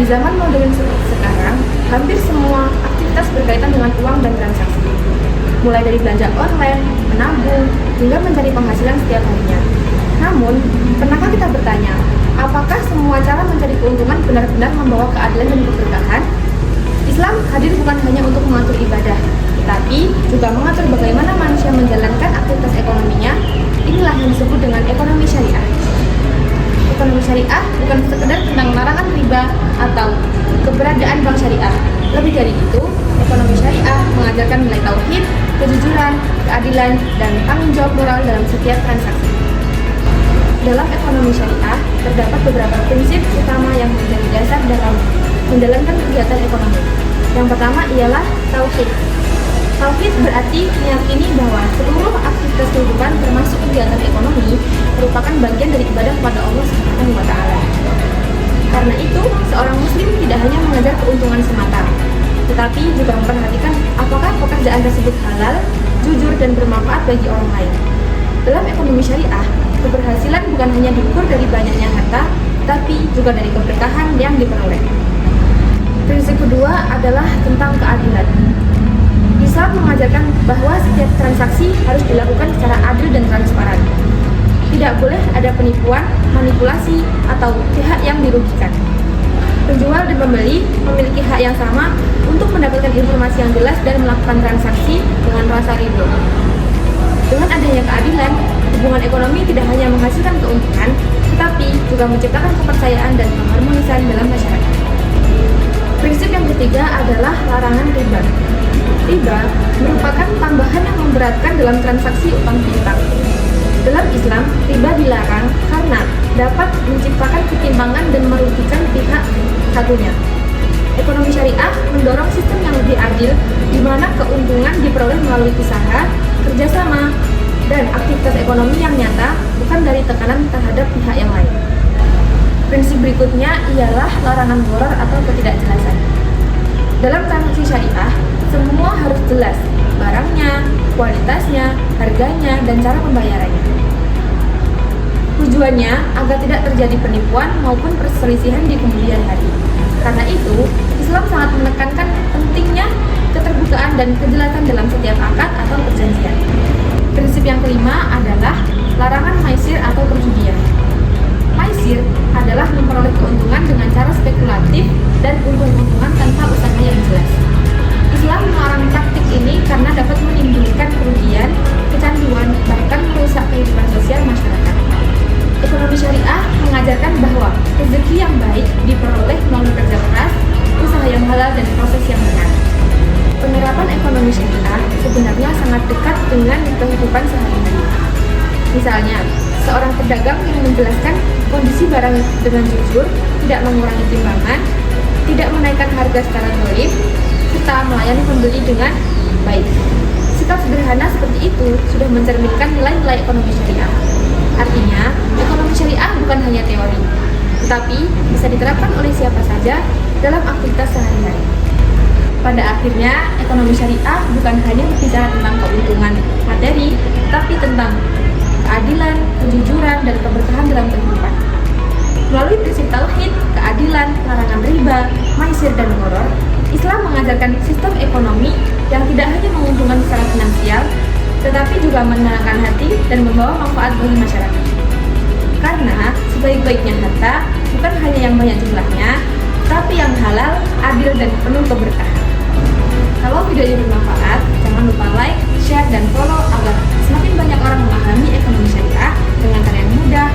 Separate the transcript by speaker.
Speaker 1: Di zaman modern seperti sekarang, hampir semua aktivitas berkaitan dengan uang dan transaksi. Mulai dari belanja online, menabung, hingga mencari penghasilan setiap harinya. Namun, pernahkah kita bertanya, apakah semua cara mencari keuntungan benar-benar membawa keadilan dan keberkahan? Islam hadir bukan hanya untuk mengatur ibadah, tetapi juga mengatur bagaimana manusia menjalankan aktivitas ekonominya. Inilah yang disebut dengan ekonomi syariah. Ekonomi syariah bukan sekedar tentang larangan riba atau keberadaan bank syariah. Lebih dari itu, ekonomi syariah mengajarkan nilai tauhid, kejujuran, keadilan, dan tanggung jawab moral dalam setiap transaksi. Dalam ekonomi syariah, terdapat beberapa prinsip utama yang menjadi dasar dalam menjalankan kegiatan ekonomi. Yang pertama ialah tauhid. Tauhid berarti meyakini bahwa seluruh aktivitas kehidupan termasuk kegiatan ekonomi merupakan bagian dari ibadah kepada Allah Subhanahu wa Ta'ala. Karena itu, seorang muslim tidak hanya mengejar keuntungan semata, tetapi juga memperhatikan apakah pekerjaan tersebut halal, jujur, dan bermanfaat bagi orang lain. Dalam ekonomi syariah, keberhasilan bukan hanya diukur dari banyaknya harta, tapi juga dari keberkahan yang diperoleh. Prinsip kedua adalah tentang keadilan. Islam mengajarkan bahwa setiap transaksi harus dilakukan secara adil dan transparan. Tidak boleh ada penipuan, manipulasi, atau pihak yang dirugikan. Penjual dan pembeli memiliki hak yang sama untuk mendapatkan informasi yang jelas dan melakukan transaksi dengan rasa ridho. Dengan adanya keadilan, hubungan ekonomi tidak hanya menghasilkan keuntungan, tetapi juga menciptakan kepercayaan dan keharmonisan dalam masyarakat. Prinsip yang ketiga adalah larangan riba. Riba merupakan tambahan yang memberatkan dalam transaksi utang piutang. Dalam Islam, riba dilarang karena dapat menciptakan ketimpangan dan merugikan pihak satunya. Ekonomi syariah mendorong sistem yang lebih adil, di mana keuntungan diperoleh melalui usaha, kerjasama, dan aktivitas ekonomi yang nyata, bukan dari tekanan terhadap pihak yang lain. Prinsip berikutnya ialah larangan gharar atau ketidakjelasan. Dalam transaksi syariah, semua harus jelas, barangnya, kualitasnya, harganya, dan cara pembayarannya. Tujuannya agar tidak terjadi penipuan maupun perselisihan di kemudian hari. Karena itu, Islam sangat menekankan pentingnya keterbukaan dan kejelasan dalam setiap akad atau perjanjian. Prinsip yang kelima adalah larangan maisir atau perjudian. Maisir adalah memperoleh keuntungan dengan cara spekulatif dan untung-untungan tanpa usaha yang jelas. Islam melarang praktik ini karena dapat menimbulkan kerugian, kecanduan, bahkan merusak kehidupan sosial masyarakat. Ekonomi syariah mengajarkan bahwa rezeki yang baik diperoleh melalui kerja keras, usaha yang halal, dan proses yang benar. Penerapan ekonomi syariah sebenarnya sangat dekat dengan kehidupan sehari-hari. Misalnya, seorang pedagang yang menjelaskan kondisi barang dengan jujur, tidak mengurangi timbangan, tidak menaikkan harga secara zalim, serta melayani pembeli dengan baik. Sikap sederhana seperti itu sudah mencerminkan nilai-nilai ekonomi syariah. Artinya, ekonomi syariah bukan hanya teori, tetapi bisa diterapkan oleh siapa saja dalam aktivitas sehari-hari. Pada akhirnya, ekonomi syariah bukan hanya berbicara tentang keuntungan materi, tapi tentang keadilan, kejujuran, dan keberkahan dalam kehidupan. Melalui prinsip tauhid, keadilan, larangan riba, maisir, dan gharar, Islam mengajarkan sistem ekonomi yang tidak hanya menguntungkan secara finansial, tetapi juga menenangkan hati dan membawa manfaat bagi masyarakat. Karena sebaik-baiknya harta bukan hanya yang banyak jumlahnya, tapi yang halal, adil, dan penuh keberkahan. Kalau video ini bermanfaat, jangan lupa like, share, dan follow agar semakin banyak orang memahami ekonomi syariah dengan cara yang mudah,